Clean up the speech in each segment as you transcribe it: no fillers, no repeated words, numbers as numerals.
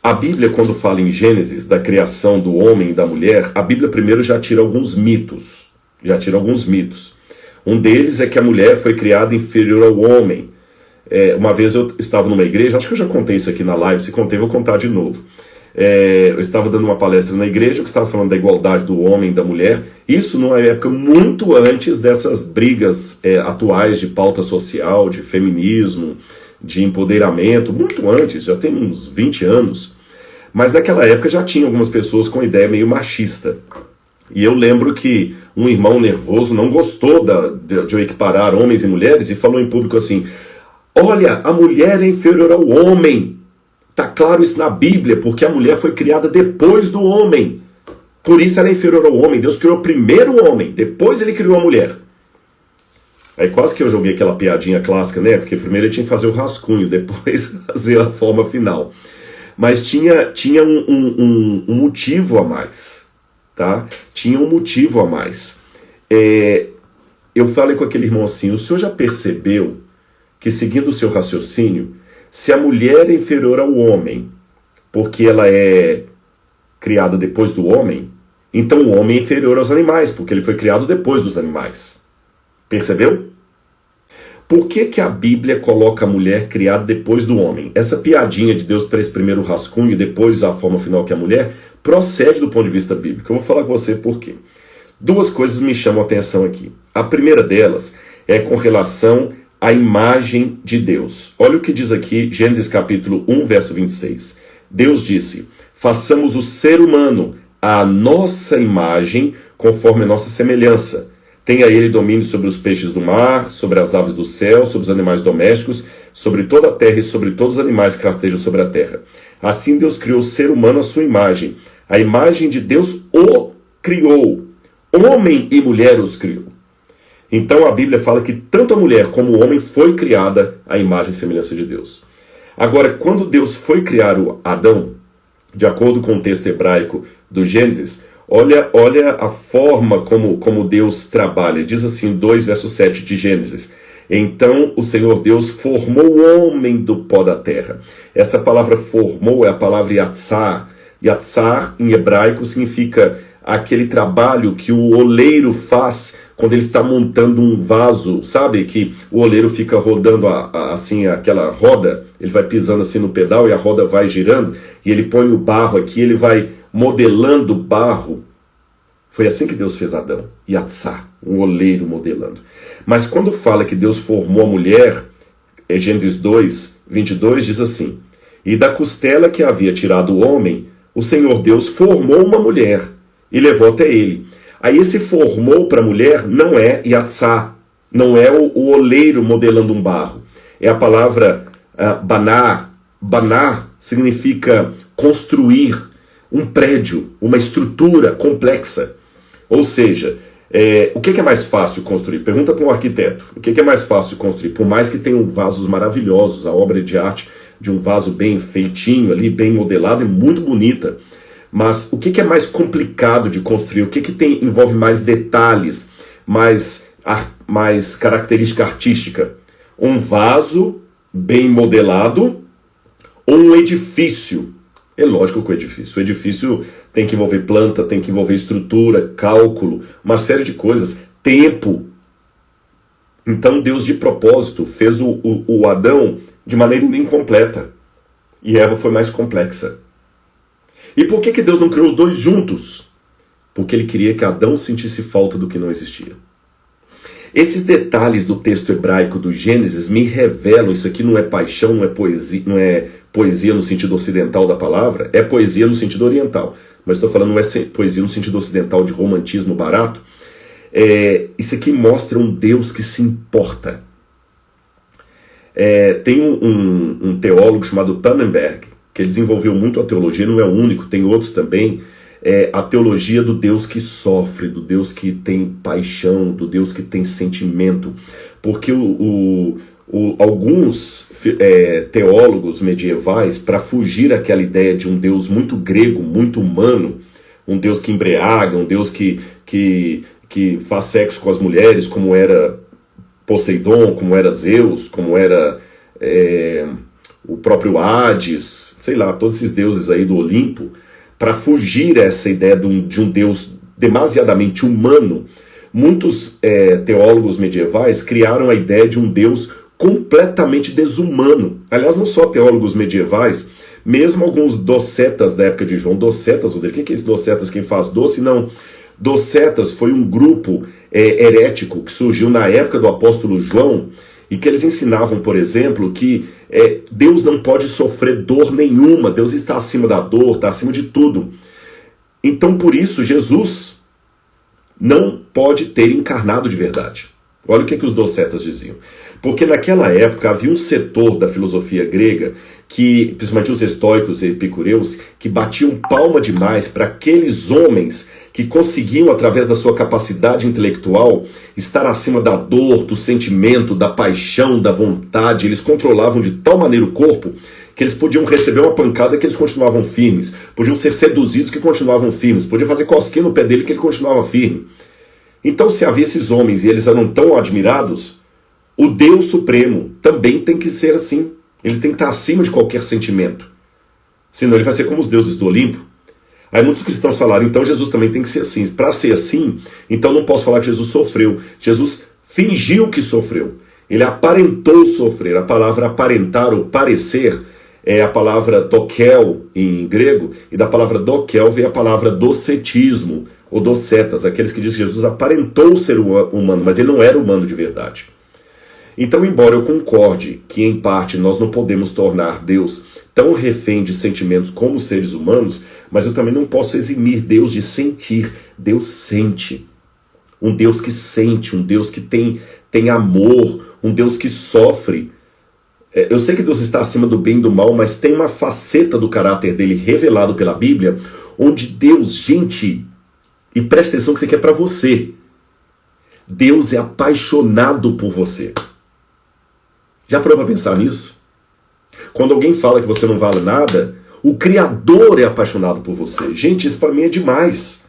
A Bíblia, quando fala em Gênesis, da criação do homem e da mulher, a Bíblia primeiro já tira alguns mitos. Um deles é que a mulher foi criada inferior ao homem. Uma vez eu estava numa igreja, acho que eu já contei isso aqui na live, se contei, vou contar de novo. Eu estava dando uma palestra na igreja, que estava falando da igualdade do homem e da mulher, isso numa época muito antes dessas brigas atuais de pauta social, de feminismo, de empoderamento, muito antes, já tem uns 20 anos, mas naquela época já tinha algumas pessoas com ideia meio machista. E eu lembro que um irmão nervoso não gostou de eu equiparar homens e mulheres e falou em público assim: olha, a mulher é inferior ao homem. Tá claro isso na Bíblia, porque a mulher foi criada depois do homem. Por isso ela é inferior ao homem. Deus criou primeiro o homem, depois ele criou a mulher. Aí quase que eu joguei aquela piadinha clássica, né? Porque primeiro ele tinha que fazer o rascunho, depois fazer a forma final. Mas tinha um motivo a mais, tá? Tinha um motivo a mais. Eu falei com aquele irmão assim: o senhor já percebeu que, seguindo o seu raciocínio, se a mulher é inferior ao homem porque ela é criada depois do homem, então o homem é inferior aos animais, porque ele foi criado depois dos animais. Percebeu? Por que a Bíblia coloca a mulher criada depois do homem? Essa piadinha de Deus para esse primeiro rascunho e depois a forma final que é a mulher, procede do ponto de vista bíblico. Eu vou falar com você por quê. Duas coisas me chamam a atenção aqui. A primeira delas é com relação à imagem de Deus. Olha o que diz aqui, Gênesis capítulo 1, verso 26. Deus disse: façamos o ser humano à nossa imagem, conforme a nossa semelhança. Tenha ele domínio sobre os peixes do mar, sobre as aves do céu, sobre os animais domésticos, sobre toda a terra e sobre todos os animais que rastejam sobre a terra. Assim Deus criou o ser humano à sua imagem. A imagem de Deus o criou. Homem e mulher os criou. Então a Bíblia fala que tanto a mulher como o homem foi criada à imagem e semelhança de Deus. Agora, quando Deus foi criar o Adão, de acordo com o texto hebraico do Gênesis, olha a forma como Deus trabalha. Diz assim, 2 verso 7 de Gênesis: então o Senhor Deus formou o homem do pó da terra. Essa palavra formou é a palavra yatsar. Yatsar, em hebraico, significa aquele trabalho que o oleiro faz quando ele está montando um vaso, sabe? Que o oleiro fica rodando assim, aquela roda, ele vai pisando assim no pedal e a roda vai girando, e ele põe o barro aqui, ele vai modelando barro. Foi assim que Deus fez Adão, Yatsar, um oleiro modelando. Mas quando fala que Deus formou a mulher, Gênesis 2, 22, diz assim: e da costela que havia tirado o homem, o Senhor Deus formou uma mulher e levou até ele. Aí esse formou para a mulher não é Yatsar, não é o oleiro modelando um barro. É a palavra banar. Banar significa construir um prédio, uma estrutura complexa. Ou seja, o que é mais fácil construir? Pergunta para um arquiteto. O que é mais fácil construir? Por mais que tenham vasos maravilhosos, a obra de arte de um vaso bem feitinho ali, bem modelado, é muito bonita. Mas o que é mais complicado de construir? O que envolve mais detalhes, mais característica artística? Um vaso bem modelado ou um edifício? É lógico que o edifício tem que envolver planta, tem que envolver estrutura, cálculo, uma série de coisas, tempo. Então Deus de propósito fez o Adão de maneira incompleta e Eva foi mais complexa. E por que Deus não criou os dois juntos? Porque ele queria que Adão sentisse falta do que não existia. Esses detalhes do texto hebraico do Gênesis me revelam, isso aqui não é paixão, não é poesia no sentido ocidental da palavra, é poesia no sentido oriental. Mas estou falando, não é poesia no sentido ocidental de romantismo barato. Isso aqui mostra um Deus que se importa. Tem um teólogo chamado Pannenberg, que ele desenvolveu muito a teologia, não é o único, tem outros também, a teologia do Deus que sofre, do Deus que tem paixão, do Deus que tem sentimento, porque alguns teólogos medievais, para fugir daquela ideia de um Deus muito grego, muito humano, um Deus que embriaga, um Deus que faz sexo com as mulheres, como era Poseidon, como era Zeus, como era o próprio Hades, sei lá, todos esses deuses aí do Olimpo, para fugir a essa ideia de um Deus demasiadamente humano. Muitos teólogos medievais criaram a ideia de um Deus completamente desumano. Aliás, não só teólogos medievais, mesmo alguns docetas da época de João. Docetas, Rodrigo, o que é esse docetas? Quem faz doce? Não. Docetas foi um grupo herético que surgiu na época do apóstolo João e que eles ensinavam, por exemplo, que Deus não pode sofrer dor nenhuma, Deus está acima da dor, está acima de tudo. Então, por isso, Jesus não pode ter encarnado de verdade. Olha o que os docetas diziam. Porque naquela época havia um setor da filosofia grega, que, principalmente os estoicos e epicureus, que batiam palma demais para aqueles homens que conseguiam, através da sua capacidade intelectual, estar acima da dor, do sentimento, da paixão, da vontade. Eles controlavam de tal maneira o corpo que eles podiam receber uma pancada que eles continuavam firmes, podiam ser seduzidos que continuavam firmes, podiam fazer cosquinha no pé dele que ele continuava firme. Então, se havia esses homens e eles eram tão admirados, o Deus Supremo também tem que ser assim. Ele tem que estar acima de qualquer sentimento. Senão ele vai ser como os deuses do Olimpo. Aí muitos cristãos falaram, então Jesus também tem que ser assim. Para ser assim, então não posso falar que Jesus sofreu. Jesus fingiu que sofreu. Ele aparentou sofrer. A palavra aparentar ou parecer é a palavra dokel em grego, e da palavra dokel vem a palavra docetismo, ou docetas, aqueles que dizem que Jesus aparentou ser humano, mas ele não era humano de verdade. Então, embora eu concorde que, em parte, nós não podemos tornar Deus tão refém de sentimentos como os seres humanos, mas eu também não posso eximir Deus de sentir. Deus sente. Um Deus que sente, um Deus que tem amor, um Deus que sofre. Eu sei que Deus está acima do bem e do mal, mas tem uma faceta do caráter dele revelado pela Bíblia, onde Deus, gente, e presta atenção que isso aqui é para você, Deus é apaixonado por você. Já parou para pensar nisso? Quando alguém fala que você não vale nada, o Criador é apaixonado por você. Gente, isso para mim é demais.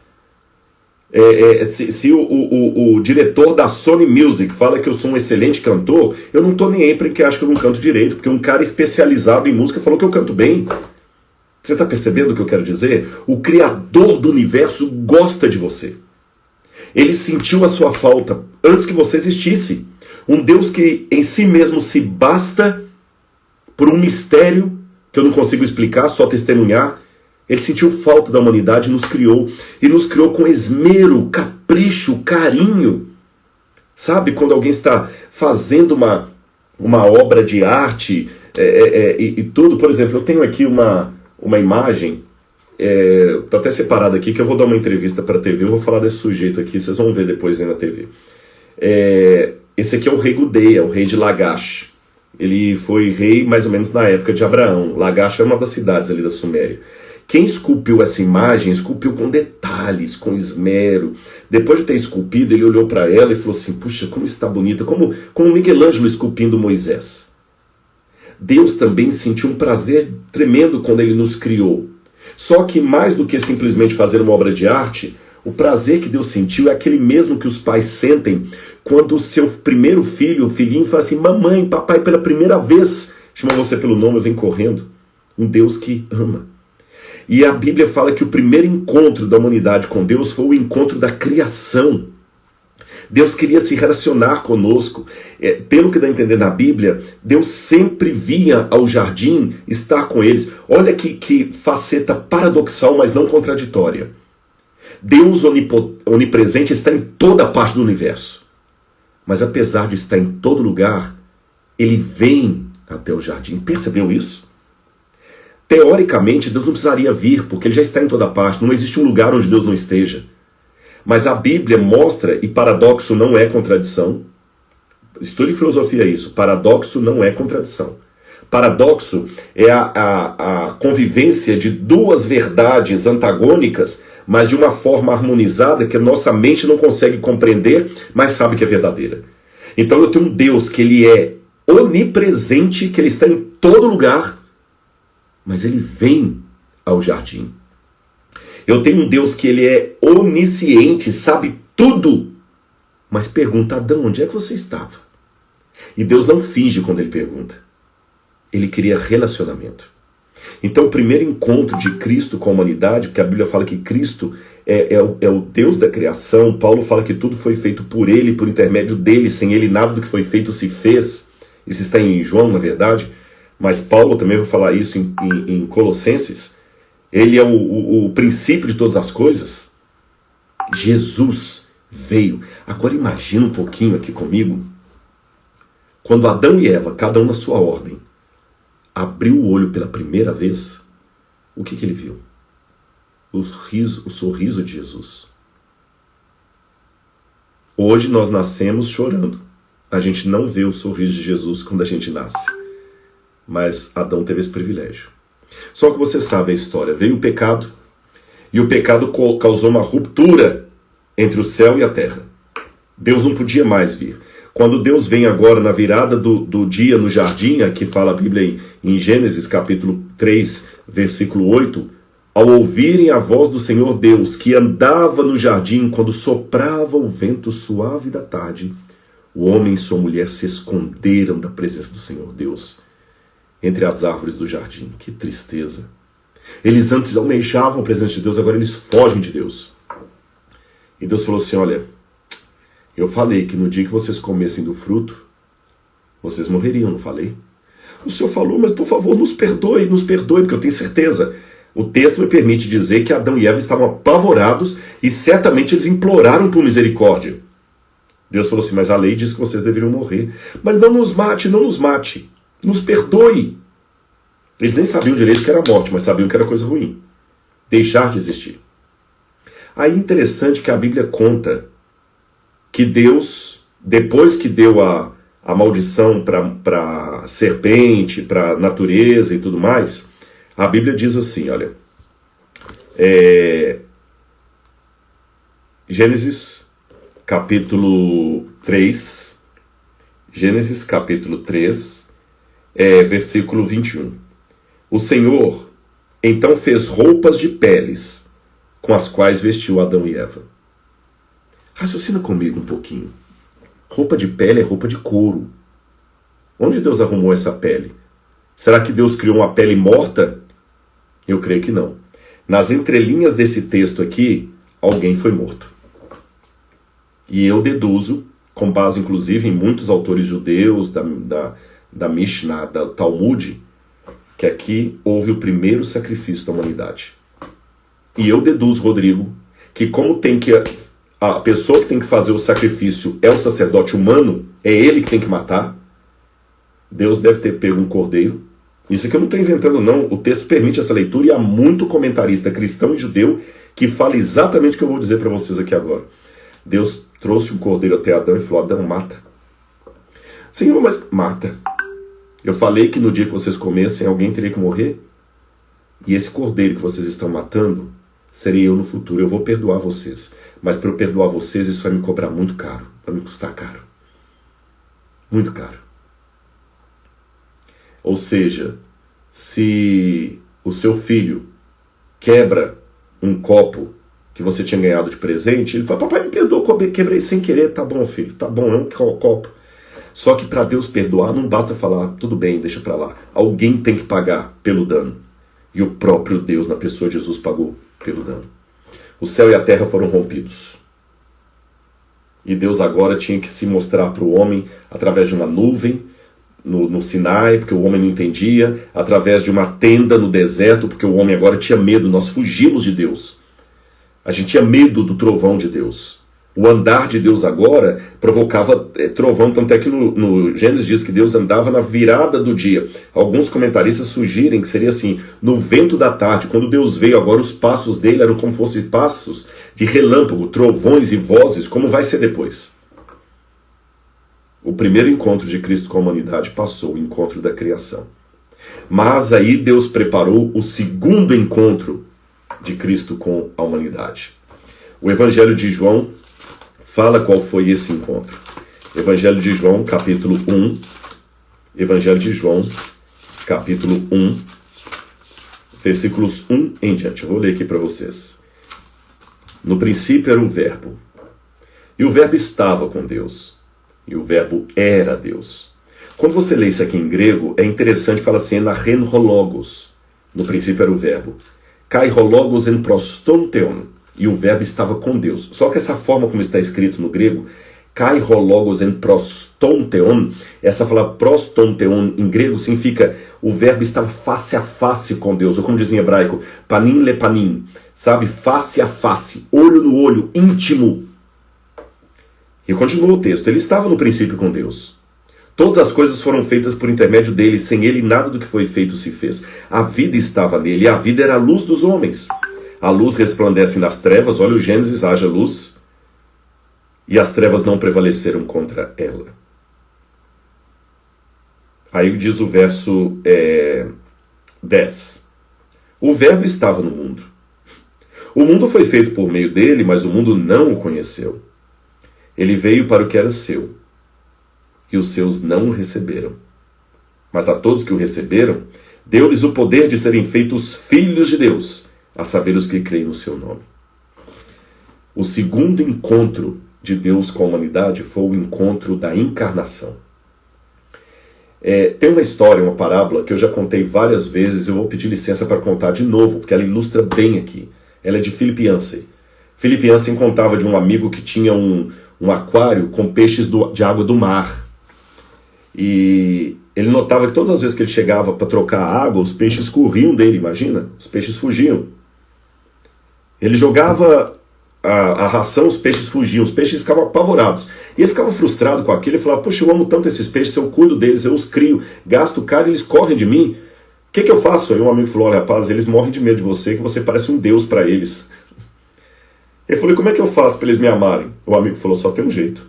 Se o diretor da Sony Music fala que eu sou um excelente cantor, eu não tô nem aí porque acho que eu não canto direito, porque um cara especializado em música falou que eu canto bem. Você está percebendo o que eu quero dizer? O Criador do universo gosta de você. Ele sentiu a sua falta antes que você existisse. Um Deus que em si mesmo se basta por um mistério que eu não consigo explicar, só testemunhar. Ele sentiu falta da humanidade e nos criou. E nos criou com esmero, capricho, carinho. Sabe, quando alguém está fazendo uma obra de arte e tudo. Por exemplo, eu tenho aqui uma imagem, está até separada aqui, que eu vou dar uma entrevista para a TV, eu vou falar desse sujeito aqui, vocês vão ver depois aí na TV. Esse aqui é o rei Gudea, o rei de Lagash. Ele foi rei mais ou menos na época de Abraão. Lagash é uma das cidades ali da Suméria. Quem esculpiu essa imagem, esculpiu com detalhes, com esmero. Depois de ter esculpido, ele olhou para ela e falou assim, puxa, como está bonita, como Miguel Ângelo esculpindo Moisés. Deus também sentiu um prazer tremendo quando ele nos criou. Só que mais do que simplesmente fazer uma obra de arte, o prazer que Deus sentiu é aquele mesmo que os pais sentem quando o seu primeiro filho, o filhinho, fala assim, mamãe, papai, pela primeira vez, chama você pelo nome, vem correndo. Um Deus que ama. E a Bíblia fala que o primeiro encontro da humanidade com Deus foi o encontro da criação. Deus queria se relacionar conosco. Pelo que dá a entender na Bíblia, Deus sempre vinha ao jardim estar com eles. Olha que faceta paradoxal, mas não contraditória. Deus onipresente está em toda parte do universo. Mas apesar de estar em todo lugar, ele vem até o jardim. Percebeu isso? Teoricamente, Deus não precisaria vir, porque ele já está em toda parte. Não existe um lugar onde Deus não esteja. Mas a Bíblia mostra, e paradoxo não é contradição. Estude filosofia isso. Paradoxo não é contradição. Paradoxo é a convivência de duas verdades antagônicas, mas de uma forma harmonizada que a nossa mente não consegue compreender, mas sabe que é verdadeira. Então eu tenho um Deus que ele é onipresente, que ele está em todo lugar, mas ele vem ao jardim. Eu tenho um Deus que ele é onisciente, sabe tudo, mas pergunta, Adão, onde é que você estava? E Deus não finge quando ele pergunta. Ele queria relacionamento. Então o primeiro encontro de Cristo com a humanidade, porque a Bíblia fala que Cristo é o Deus da criação, Paulo fala que tudo foi feito por Ele, por intermédio dEle, sem Ele nada do que foi feito se fez. Isso está em João, na verdade, mas Paulo também vai falar isso em Colossenses. Ele é o princípio de todas as coisas. Jesus veio. Agora imagina um pouquinho aqui comigo, quando Adão e Eva, cada um na sua ordem, abriu o olho pela primeira vez, o que ele viu? O sorriso de Jesus. Hoje nós nascemos chorando. A gente não vê o sorriso de Jesus quando a gente nasce. Mas Adão teve esse privilégio. Só que você sabe a história. Veio o pecado, e o pecado causou uma ruptura entre o céu e a terra. Deus não podia mais vir. Quando Deus vem agora na virada do dia no jardim, aqui fala a Bíblia em Gênesis capítulo 3, versículo 8, ao ouvirem a voz do Senhor Deus, que andava no jardim quando soprava o vento suave da tarde, o homem e sua mulher se esconderam da presença do Senhor Deus entre as árvores do jardim. Que tristeza. Eles antes almejavam a presença de Deus, agora eles fogem de Deus. E Deus falou assim, olha, eu falei que no dia que vocês comessem do fruto, vocês morreriam, não falei? O Senhor falou, mas por favor, nos perdoe, porque eu tenho certeza. O texto me permite dizer que Adão e Eva estavam apavorados e certamente eles imploraram por misericórdia. Deus falou assim, mas a lei diz que vocês deveriam morrer. Mas não nos mate, nos perdoe. Eles nem sabiam direito que era morte, mas sabiam que era coisa ruim. Deixar de existir. Aí é interessante que a Bíblia conta que Deus, depois que deu a maldição para a serpente, para a natureza e tudo mais, a Bíblia diz assim, olha, Gênesis capítulo 3, versículo 21. O Senhor então fez roupas de peles, com as quais vestiu Adão e Eva. Raciocina comigo um pouquinho. Roupa de pele é roupa de couro. Onde Deus arrumou essa pele? Será que Deus criou uma pele morta? Eu creio que não. Nas entrelinhas desse texto aqui, alguém foi morto. E eu deduzo, com base inclusive em muitos autores judeus, da Mishnah, da Talmud, que aqui houve o primeiro sacrifício da humanidade. E eu deduzo, Rodrigo, que como a pessoa que tem que fazer o sacrifício é o sacerdote humano, é ele que tem que matar, Deus deve ter pego um cordeiro. Isso aqui eu não estou inventando não, o texto permite essa leitura e há muito comentarista cristão e judeu que fala exatamente o que eu vou dizer para vocês aqui agora. Deus trouxe um cordeiro até Adão e falou, Adão, mata. Senhor, mas mata. Eu falei que no dia que vocês comessem, alguém teria que morrer? E esse cordeiro que vocês estão matando, serei eu no futuro. Eu vou perdoar vocês. Mas para eu perdoar vocês, isso vai me cobrar muito caro. Vai me custar caro. Muito caro. Ou seja, se o seu filho quebra um copo que você tinha ganhado de presente, ele fala, papai, me perdoa, quebrei sem querer. Tá bom, filho, tá bom, é um copo. Só que para Deus perdoar, não basta falar, tudo bem, deixa para lá. Alguém tem que pagar pelo dano. E o próprio Deus, na pessoa de Jesus, pagou pelo dano. O céu e a terra foram rompidos. E Deus agora tinha que se mostrar para o homem através de uma nuvem no Sinai, porque o homem não entendia, através de uma tenda no deserto, porque o homem agora tinha medo, nós fugimos de Deus. A gente tinha medo do trovão de Deus. O andar de Deus agora provocava trovão, tanto é que no Gênesis diz que Deus andava na virada do dia. Alguns comentaristas sugerem que seria assim, no vento da tarde, quando Deus veio agora, os passos dele eram como fossem passos de relâmpago, trovões e vozes, como vai ser depois. O primeiro encontro de Cristo com a humanidade passou, o encontro da criação. Mas aí Deus preparou o segundo encontro de Cristo com a humanidade. O Evangelho de João fala qual foi esse encontro. Evangelho de João, capítulo 1. Evangelho de João, capítulo 1, versículos 1 em diante. Eu vou ler aqui para vocês. No princípio era o Verbo, e o Verbo estava com Deus, e o Verbo era Deus. Quando você lê isso aqui em grego, é interessante que fala assim, enahen hologos. No princípio era o verbo. Kai hologos en prostonteon. E o verbo estava com Deus. Só que essa forma como está escrito no grego, kai hologos en prostonteon, essa palavra prostonteon em grego significa o verbo estava face a face com Deus. Ou como diz em hebraico, panim le panim. Sabe, face a face, olho no olho, íntimo. E continua o texto, ele estava no princípio com Deus. Todas as coisas foram feitas por intermédio dele, sem ele nada do que foi feito se fez. A vida estava nele, e a vida era a luz dos homens. A luz resplandece nas trevas, olha o Gênesis, haja luz, e as trevas não prevaleceram contra ela. Aí diz o verso 10. O verbo estava no mundo. O mundo foi feito por meio dele, mas o mundo não o conheceu. Ele veio para o que era seu, e os seus não o receberam. Mas a todos que o receberam, deu-lhes o poder de serem feitos filhos de Deus, a saber os que creem no seu nome. O segundo encontro de Deus com a humanidade foi o encontro da encarnação. Tem uma história, uma parábola, que eu já contei várias vezes, eu vou pedir licença para contar de novo, porque ela ilustra bem aqui. Ela é de Philip Yancey. Philip Yancey contava de um amigo que tinha um aquário com peixes de água do mar. E ele notava que todas as vezes que ele chegava para trocar a água, os peixes corriam dele, imagina? Os peixes fugiam. Ele jogava a ração, os peixes fugiam, os peixes ficavam apavorados. E ele ficava frustrado com aquilo, ele falava, poxa, eu amo tanto esses peixes, eu cuido deles, eu os crio, gasto caro e eles correm de mim. O que eu faço? Aí um amigo falou, olha rapaz, eles morrem de medo de você, que você parece um deus para eles. Ele falou, como é que eu faço para eles me amarem? O amigo falou, só tem um jeito.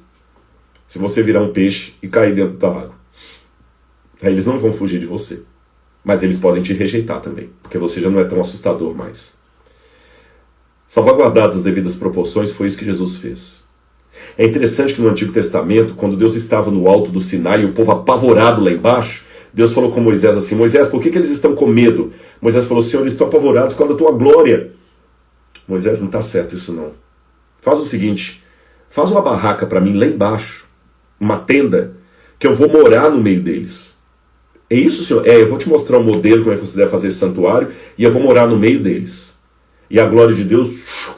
Se você virar um peixe e cair dentro da água. Aí eles não vão fugir de você. Mas eles podem te rejeitar também, porque você já não é tão assustador mais. Salvaguardadas as devidas proporções, foi isso que Jesus fez. É interessante que no Antigo Testamento, quando Deus estava no alto do Sinai e o povo apavorado lá embaixo, Deus falou com Moisés assim, Moisés, por que eles estão com medo? Moisés falou, Senhor, eles estão apavorados por causa da tua glória. Moisés, não está certo isso não. Faz o seguinte, faz uma barraca para mim lá embaixo, uma tenda, que eu vou morar no meio deles. É isso, Senhor? Eu vou te mostrar um modelo, como é que você deve fazer esse santuário, e eu vou morar no meio deles. E a glória de Deus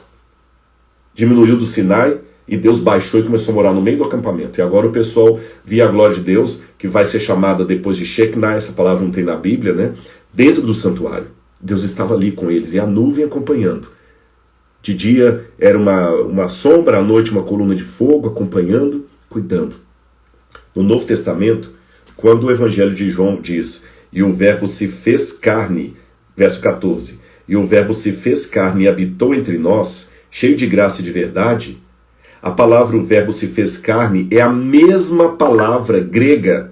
diminuiu do Sinai, e Deus baixou e começou a morar no meio do acampamento. E agora o pessoal via a glória de Deus, que vai ser chamada depois de Shekinah, essa palavra não tem na Bíblia, né? Dentro do santuário. Deus estava ali com eles, e a nuvem acompanhando. De dia era uma sombra, à noite uma coluna de fogo, acompanhando, cuidando. No Novo Testamento, quando o Evangelho de João diz, e o verbo se fez carne, verso 14, e o verbo se fez carne e habitou entre nós, cheio de graça e de verdade, a palavra o verbo se fez carne é a mesma palavra grega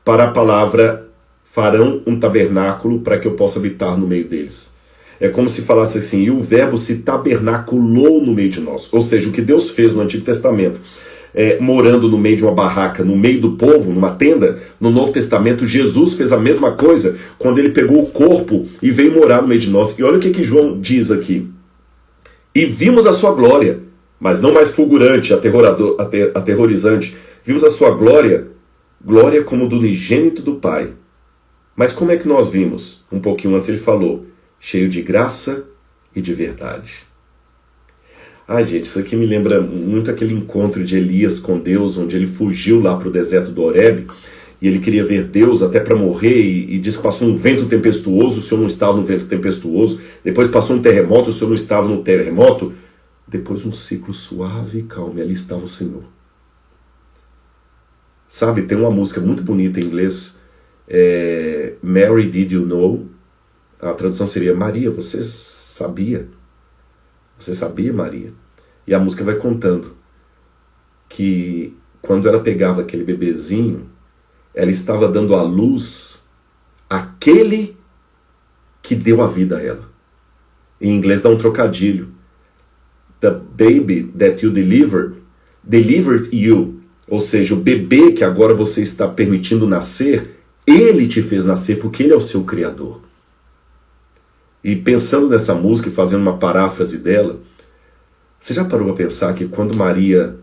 para a palavra farão um tabernáculo para que eu possa habitar no meio deles. É como se falasse assim, e o verbo se tabernaculou no meio de nós. Ou seja, o que Deus fez no Antigo Testamento, morando no meio de uma barraca, no meio do povo, numa tenda, no Novo Testamento, Jesus fez a mesma coisa quando ele pegou o corpo e veio morar no meio de nós. E olha o que João diz aqui. E vimos a sua glória, mas não mais fulgurante, aterrorizante. Vimos a sua glória, glória como do unigênito do Pai. Mas como é que nós vimos? Um pouquinho antes ele falou, cheio de graça e de verdade. Ai, gente, isso aqui me lembra muito aquele encontro de Elias com Deus, onde ele fugiu lá para o deserto do Horebe, e ele queria ver Deus até para morrer, e disse que passou um vento tempestuoso, o Senhor não estava no vento tempestuoso, depois passou um terremoto, o Senhor não estava no terremoto, depois um ciclo suave e calmo, e ali estava o Senhor. Sabe, tem uma música muito bonita em inglês, Mary, Did You Know? A tradução seria, Maria, você sabia? Você sabia, Maria? E a música vai contando que quando ela pegava aquele bebezinho, ela estava dando à luz aquele que deu a vida a ela. Em inglês dá um trocadilho. The baby that you delivered you. Ou seja, o bebê que agora você está permitindo nascer, ele te fez nascer porque ele é o seu criador. E pensando nessa música e fazendo uma paráfrase dela, você já parou a pensar que quando Maria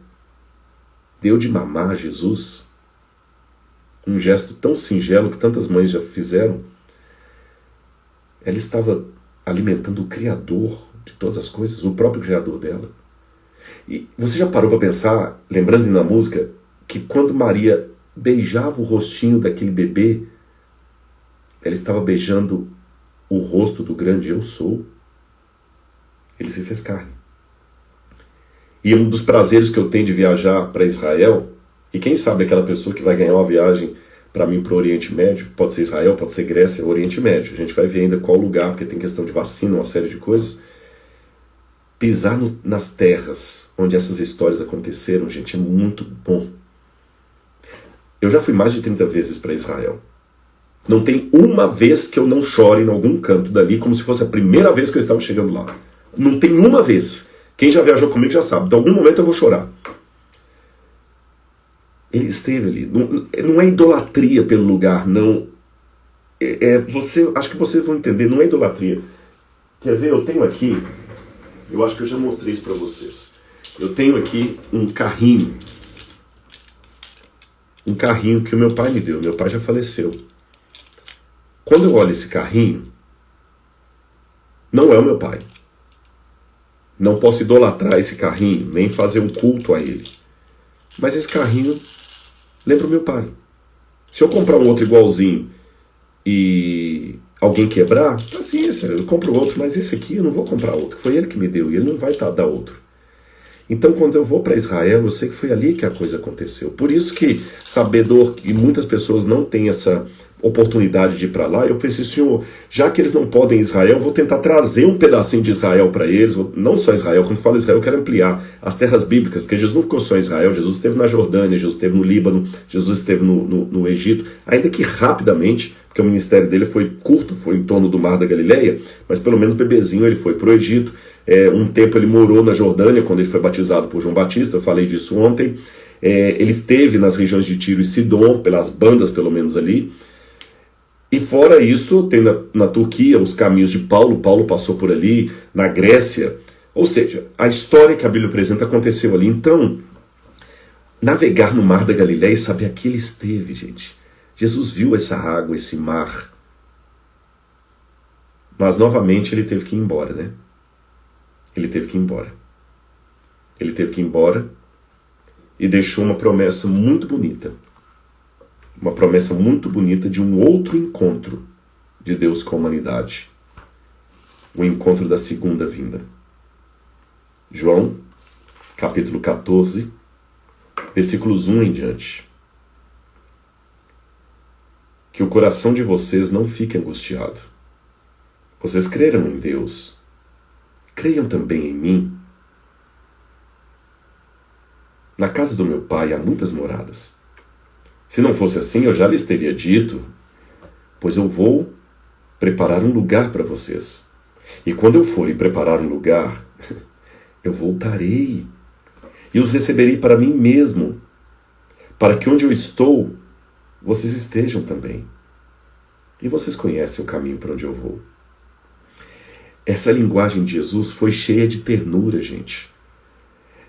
deu de mamar a Jesus, um gesto tão singelo que tantas mães já fizeram. Ela estava alimentando o Criador de todas as coisas, o próprio Criador dela. E você já parou para pensar, lembrando na música, que quando Maria beijava o rostinho daquele bebê, ela estava beijando o rosto do grande Eu Sou. Ele se fez carne. E um dos prazeres que eu tenho de viajar para Israel, e quem sabe aquela pessoa que vai ganhar uma viagem para mim para o Oriente Médio, pode ser Israel, pode ser Grécia, Oriente Médio. A gente vai ver ainda qual lugar, porque tem questão de vacina, uma série de coisas. Pisar nas terras onde essas histórias aconteceram, gente, é muito bom. Eu já fui mais de 30 vezes para Israel. Não tem uma vez que eu não chore em algum canto dali, como se fosse a primeira vez que eu estava chegando lá. Não tem uma vez. Quem já viajou comigo já sabe. De algum momento eu vou chorar. Ele esteve ali. Não é idolatria pelo lugar, não. Acho que vocês vão entender, não é idolatria. Quer ver? Eu tenho aqui, eu acho que eu já mostrei isso para vocês. Eu tenho aqui um carrinho. Um carrinho que o meu pai me deu. Meu pai já faleceu. Quando eu olho esse carrinho, não é o meu pai. Não posso idolatrar esse carrinho, nem fazer um culto a ele. Mas esse carrinho lembra o meu pai. Se eu comprar um outro igualzinho e alguém quebrar, paciência, eu compro outro, mas esse aqui eu não vou comprar outro. Foi ele que me deu e ele não vai dar outro. Então, quando eu vou para Israel, eu sei que foi ali que a coisa aconteceu. Por isso que, sabedor que muitas pessoas não têm essa oportunidade de ir para lá, eu pensei, Senhor, já que eles não podem ir em Israel, eu vou tentar trazer um pedacinho de Israel para eles, não só Israel, quando eu falo Israel, eu quero ampliar as terras bíblicas, porque Jesus não ficou só em Israel, Jesus esteve na Jordânia, Jesus esteve no Líbano, Jesus esteve no Egito, ainda que rapidamente, porque o ministério dele foi curto, foi em torno do Mar da Galileia, mas pelo menos bebezinho ele foi para o Egito, um tempo ele morou na Jordânia, quando ele foi batizado por João Batista, eu falei disso ontem, ele esteve nas regiões de Tiro e Sidom, pelas bandas pelo menos ali. E fora isso, tem na Turquia os caminhos de Paulo. Paulo passou por ali, na Grécia. Ou seja, a história que a Bíblia apresenta aconteceu ali. Então, navegar no Mar da Galileia e saber aqui ele esteve, gente. Jesus viu essa água, esse mar. Mas, novamente, ele teve que ir embora, né? Ele teve que ir embora. Ele teve que ir embora e deixou uma promessa muito bonita. Uma promessa muito bonita de um outro encontro de Deus com a humanidade. O encontro da segunda vinda. João, capítulo 14, versículos 1 em diante. Que o coração de vocês não fique angustiado. Vocês creram em Deus. Creiam também em mim. Na casa do meu pai há muitas moradas. Se não fosse assim, eu já lhes teria dito, pois eu vou preparar um lugar para vocês. E quando eu for e preparar um lugar, eu voltarei e os receberei para mim mesmo, para que onde eu estou, vocês estejam também. E vocês conhecem o caminho para onde eu vou. Essa linguagem de Jesus foi cheia de ternura, gente.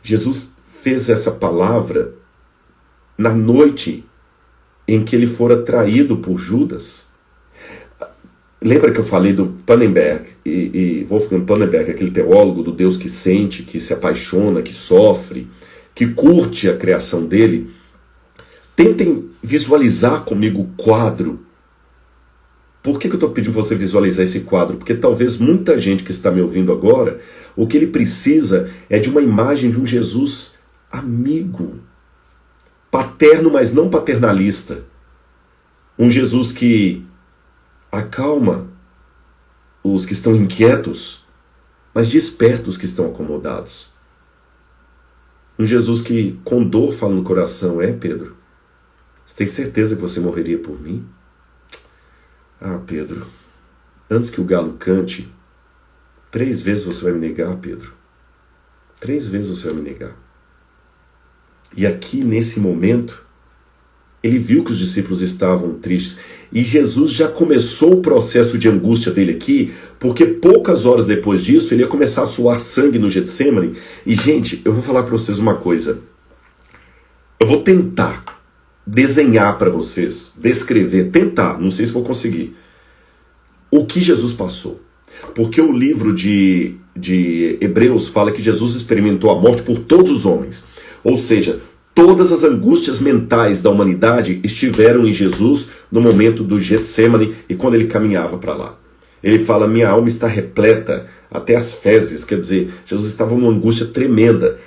Jesus fez essa palavra na noite em que ele fora traído por Judas. Lembra que eu falei do Pannenberg, e Wolfgang Pannenberg, aquele teólogo do Deus que sente, que se apaixona, que sofre, que curte a criação dele? Tentem visualizar comigo o quadro. Por que eu estou pedindo você visualizar esse quadro? Porque talvez muita gente que está me ouvindo agora, o que ele precisa é de uma imagem de um Jesus amigo, paterno, mas não paternalista. Um Jesus que acalma os que estão inquietos, mas desperta os que estão acomodados. Um Jesus que com dor fala no coração: Pedro, você tem certeza que você morreria por mim? Pedro, antes que o galo cante, 3 vezes você vai me negar, Pedro. 3 vezes você vai me negar. E aqui, nesse momento, ele viu que os discípulos estavam tristes. E Jesus já começou o processo de angústia dele aqui, porque poucas horas depois disso, ele ia começar a suar sangue no Getsêmani. E, gente, eu vou falar para vocês uma coisa. Eu vou tentar desenhar para vocês, descrever, tentar, não sei se vou conseguir, o que Jesus passou. Porque o livro de Hebreus fala que Jesus experimentou a morte por todos os homens. Ou seja, todas as angústias mentais da humanidade estiveram em Jesus no momento do Getsêmani e quando ele caminhava para lá. Ele fala, minha alma está repleta até as fezes, quer dizer, Jesus estava numa angústia tremenda.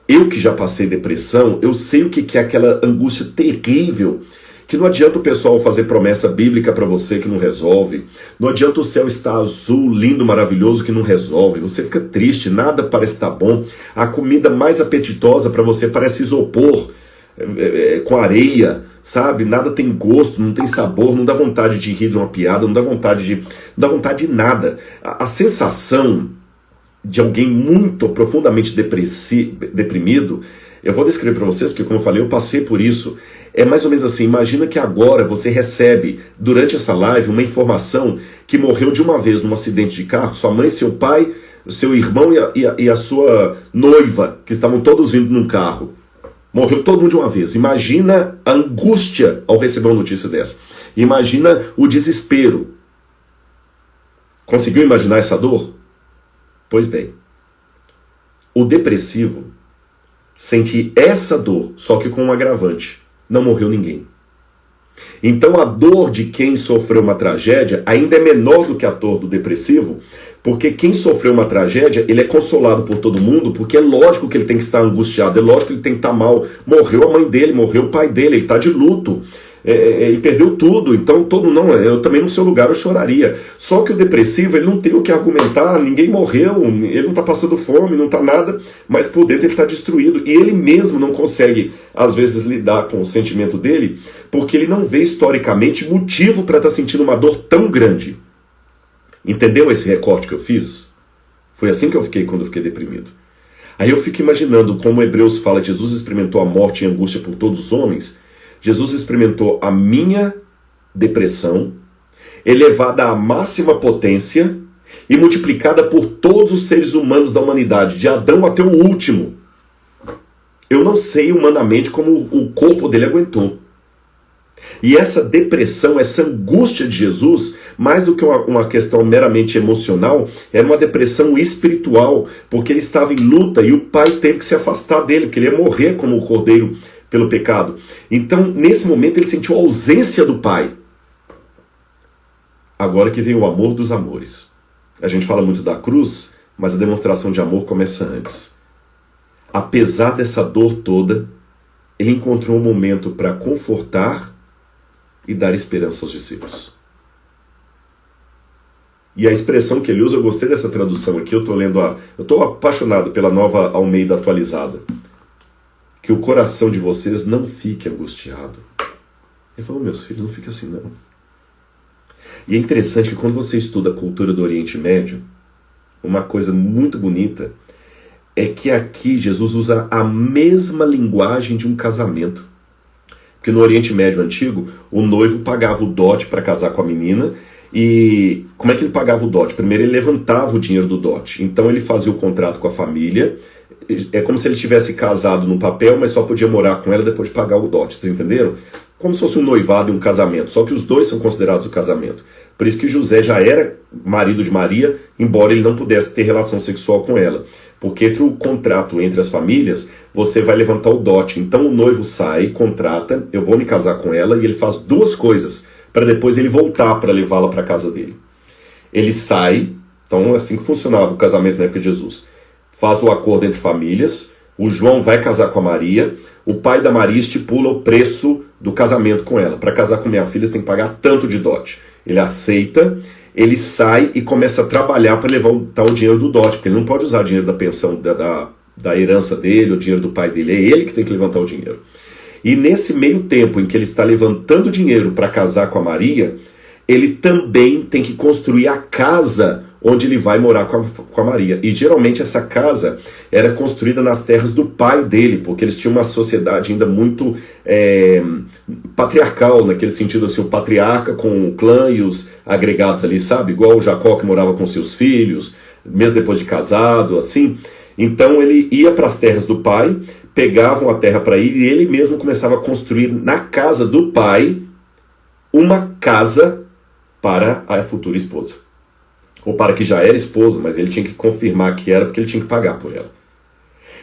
Eu que já passei depressão, eu sei o que é aquela angústia terrível, que não adianta o pessoal fazer promessa bíblica para você que não resolve, não adianta o céu estar azul, lindo, maravilhoso que não resolve, você fica triste, nada parece estar bom, a comida mais apetitosa para você parece isopor, com areia, sabe? Nada tem gosto, não tem sabor, não dá vontade de rir de uma piada, não dá vontade de nada. A sensação de alguém muito profundamente deprimido, eu vou descrever para vocês, porque como eu falei, eu passei por isso. É mais ou menos assim, imagina que agora você recebe, durante essa live, uma informação que morreu de uma vez num acidente de carro, sua mãe, seu pai, seu irmão e a sua noiva, que estavam todos vindo num carro. Morreu todo mundo de uma vez. Imagina a angústia ao receber uma notícia dessa. Imagina o desespero. Conseguiu imaginar essa dor? Pois bem, o depressivo sente essa dor, só que com um agravante. Não morreu ninguém. Então a dor de quem sofreu uma tragédia ainda é menor do que a dor do depressivo, porque quem sofreu uma tragédia, ele é consolado por todo mundo, porque é lógico que ele tem que estar angustiado, é lógico que ele tem que estar mal. Morreu a mãe dele, morreu o pai dele, ele está de luto, e perdeu tudo. Então eu também no seu lugar eu choraria. Só que o depressivo, ele não tem o que argumentar, ninguém morreu, ele não está passando fome, não está nada, mas por dentro ele está destruído. E ele mesmo não consegue, às vezes, lidar com o sentimento dele, porque ele não vê historicamente motivo para estar sentindo uma dor tão grande. Entendeu esse recorte que eu fiz? Foi assim que eu fiquei quando eu fiquei deprimido. Aí eu fico imaginando como Hebreus fala que Jesus experimentou a morte e a angústia por todos os homens. Jesus experimentou a minha depressão, elevada à máxima potência e multiplicada por todos os seres humanos da humanidade, de Adão até o último. Eu não sei humanamente como o corpo dele aguentou. E essa depressão, essa angústia de Jesus, mais do que uma questão meramente emocional, era uma depressão espiritual, porque ele estava em luta e o pai teve que se afastar dele, porque ele ia morrer como o cordeiro pelo pecado. Então, nesse momento, ele sentiu a ausência do pai. Agora que vem o amor dos amores. A gente fala muito da cruz, mas a demonstração de amor começa antes. Apesar dessa dor toda, ele encontrou um momento para confortar e dar esperança aos discípulos. E a expressão que ele usa, eu gostei dessa tradução aqui, eu estou apaixonado pela Nova Almeida atualizada. Que o coração de vocês não fique angustiado. Ele falou, meus filhos, não fique assim não. E é interessante que quando você estuda a cultura do Oriente Médio, uma coisa muito bonita é que aqui Jesus usa a mesma linguagem de um casamento. Porque no Oriente Médio Antigo, o noivo pagava o dote para casar com a menina. E como é que ele pagava o dote? Primeiro ele levantava o dinheiro do dote. Então ele fazia o contrato com a família. É como se ele tivesse casado no papel, mas só podia morar com ela depois de pagar o dote. Vocês entenderam? Como se fosse um noivado e um casamento. Só que os dois são considerados o casamento. Por isso que José já era marido de Maria, embora ele não pudesse ter relação sexual com ela. Porque entre o contrato entre as famílias, você vai levantar o dote. Então o noivo sai, contrata, eu vou me casar com ela, e ele faz duas coisas, para depois ele voltar para levá-la para a casa dele. Ele sai, então assim que funcionava o casamento na época de Jesus. Faz o acordo entre famílias, o João vai casar com a Maria, o pai da Maria estipula o preço do casamento com ela. Para casar com minha filha, você tem que pagar tanto de dote. Ele aceita, ele sai e começa a trabalhar para levantar o dinheiro do dote, porque ele não pode usar o dinheiro da pensão, da herança dele, o dinheiro do pai dele, é ele que tem que levantar o dinheiro. E nesse meio tempo em que ele está levantando dinheiro para casar com a Maria, ele também tem que construir a casa onde ele vai morar com a Maria. E geralmente essa casa era construída nas terras do pai dele, porque eles tinham uma sociedade ainda muito patriarcal, naquele sentido assim, o patriarca com o clã e os agregados ali, sabe? Igual o Jacó que morava com seus filhos, mesmo depois de casado, assim. Então ele ia para as terras do pai, pegavam a terra para ir e ele mesmo começava a construir na casa do pai uma casa para a futura esposa. Ou para que já era esposa, mas ele tinha que confirmar que era porque ele tinha que pagar por ela.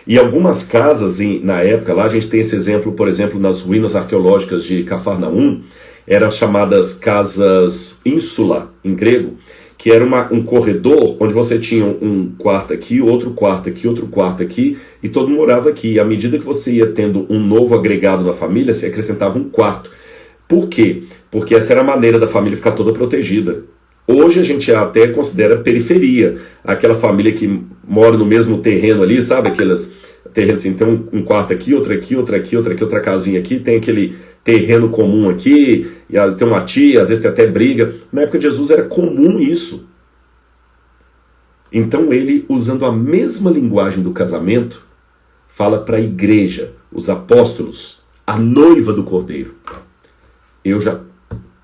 E algumas casas, na época lá, a gente tem esse exemplo, por exemplo, nas ruínas arqueológicas de Cafarnaum, eram chamadas casas ínsula, em grego, que era um corredor onde você tinha um quarto aqui, outro quarto aqui, outro quarto aqui, e todo mundo morava aqui. E à medida que você ia tendo um novo agregado na família, você acrescentava um quarto. Por quê? Porque essa era a maneira da família ficar toda protegida. Hoje a gente até considera periferia, aquela família que mora no mesmo terreno ali, sabe? Aqueles terrenos assim, tem um quarto aqui, outro aqui, outro aqui, outra aqui, outra casinha aqui, tem aquele terreno comum aqui, e tem uma tia, às vezes tem até briga. Na época de Jesus era comum isso. Então ele, usando a mesma linguagem do casamento, fala para a igreja, os apóstolos, a noiva do Cordeiro. Eu já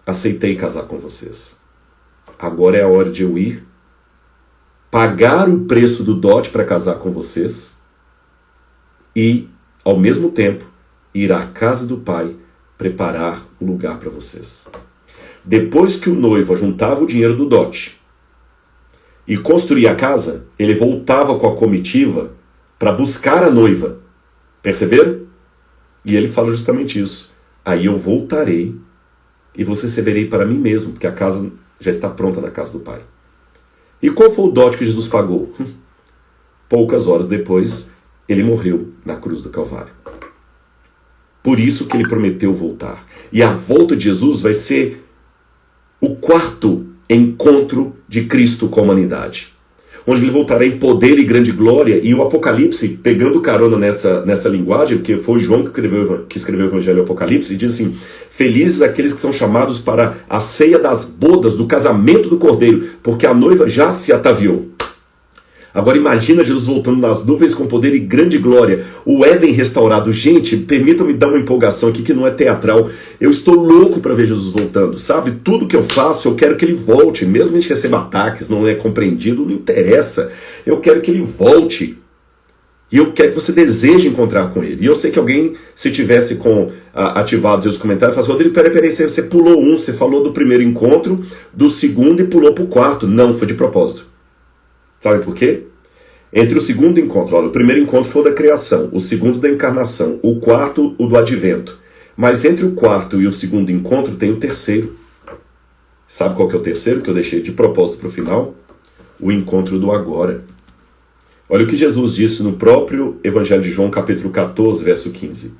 aceitei casar com vocês. Agora é a hora de eu ir, pagar o preço do dote para casar com vocês e, ao mesmo tempo, ir à casa do Pai preparar um lugar para vocês. Depois que o noivo juntava o dinheiro do dote e construía a casa, ele voltava com a comitiva para buscar a noiva. Perceberam? E ele fala justamente isso. Aí eu voltarei e vos receberei para mim mesmo, porque a casa já está pronta na casa do Pai. E qual foi o dote que Jesus pagou? Poucas horas depois, ele morreu na cruz do Calvário. Por isso que ele prometeu voltar. E a volta de Jesus vai ser o quarto encontro de Cristo com a humanidade, onde ele voltará em poder e grande glória. E o Apocalipse, pegando carona nessa linguagem, porque foi João que escreveu o Evangelho do Apocalipse, e diz assim: felizes aqueles que são chamados para a ceia das bodas, do casamento do Cordeiro, porque a noiva já se ataviou. Agora imagina Jesus voltando nas nuvens com poder e grande glória, o Éden restaurado. Gente, permitam-me dar uma empolgação aqui que não é teatral. Eu estou louco para ver Jesus voltando, sabe? Tudo que eu faço, eu quero que ele volte. Mesmo a gente receba ataques, não é compreendido, não interessa. Eu quero que ele volte. E eu quero que você deseje encontrar com ele. E eu sei que alguém, se tivesse ativados os comentários, fala assim: Rodrigo, peraí, você pulou você falou do primeiro encontro, do segundo e pulou para o quarto. Não, foi de propósito. Sabe por quê? Entre o segundo encontro, olha, o primeiro encontro foi o da criação, o segundo da encarnação, o quarto o do advento. Mas entre o quarto e o segundo encontro tem o terceiro. Sabe qual que é o terceiro que eu deixei de propósito para o final? O encontro do agora. Olha o que Jesus disse no próprio Evangelho de João, capítulo 14, verso 15.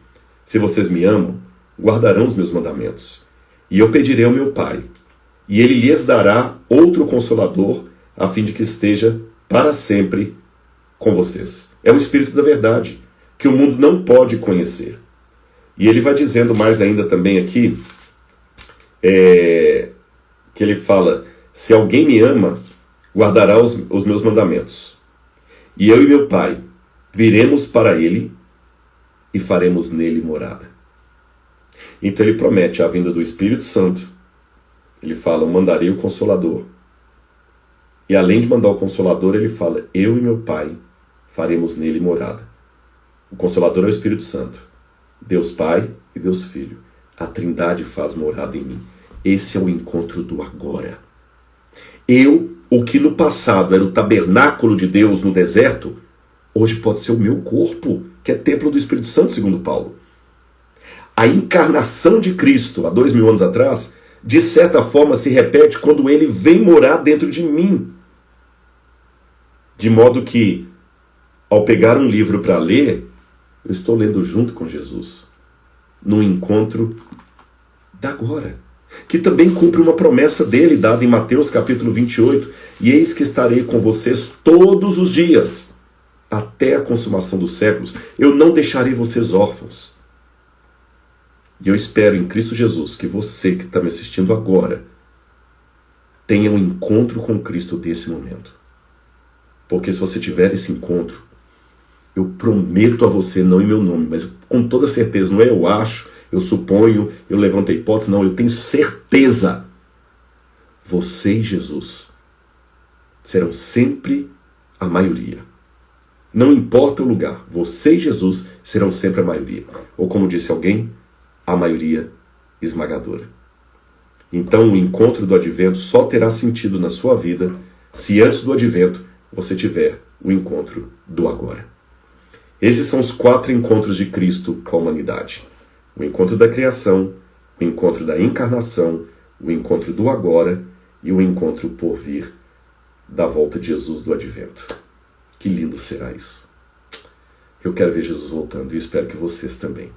Se vocês me amam, guardarão os meus mandamentos. E eu pedirei ao meu Pai, e ele lhes dará outro Consolador, a fim de que esteja para sempre com vocês. É o Espírito da verdade, que o mundo não pode conhecer. E ele vai dizendo mais ainda também aqui, que ele fala: se alguém me ama, guardará os meus mandamentos. E eu e meu Pai viremos para ele e faremos nele morada. Então ele promete a vinda do Espírito Santo. Ele fala: eu mandarei o Consolador. E além de mandar o Consolador, ele fala: eu e meu Pai faremos nele morada. O Consolador é o Espírito Santo. Deus Pai e Deus Filho. A Trindade faz morada em mim. Esse é o encontro do agora. O que no passado era o tabernáculo de Deus no deserto, hoje pode ser o meu corpo, que é templo do Espírito Santo, segundo Paulo. A encarnação de Cristo, há 2000 anos atrás, de certa forma se repete quando ele vem morar dentro de mim. De modo que, ao pegar um livro para ler, eu estou lendo junto com Jesus, num encontro da agora, que também cumpre uma promessa dele, dada em Mateus capítulo 28, e eis que estarei com vocês todos os dias, até a consumação dos séculos. Eu não deixarei vocês órfãos. E eu espero em Cristo Jesus que você que está me assistindo agora tenha um encontro com Cristo desse momento. Porque se você tiver esse encontro, eu prometo a você, não em meu nome, mas com toda certeza, não é eu acho, eu suponho, eu levanto a hipótese, não, eu tenho certeza. Você e Jesus serão sempre a maioria. Não importa o lugar, você e Jesus serão sempre a maioria. Ou como disse alguém, a maioria esmagadora. Então o encontro do advento só terá sentido na sua vida se antes do advento você tiver o encontro do agora. Esses são os 4 encontros de Cristo com a humanidade. O encontro da criação, o encontro da encarnação, o encontro do agora e o encontro por vir da volta de Jesus do advento. Que lindo será isso. Eu quero ver Jesus voltando e espero que vocês também.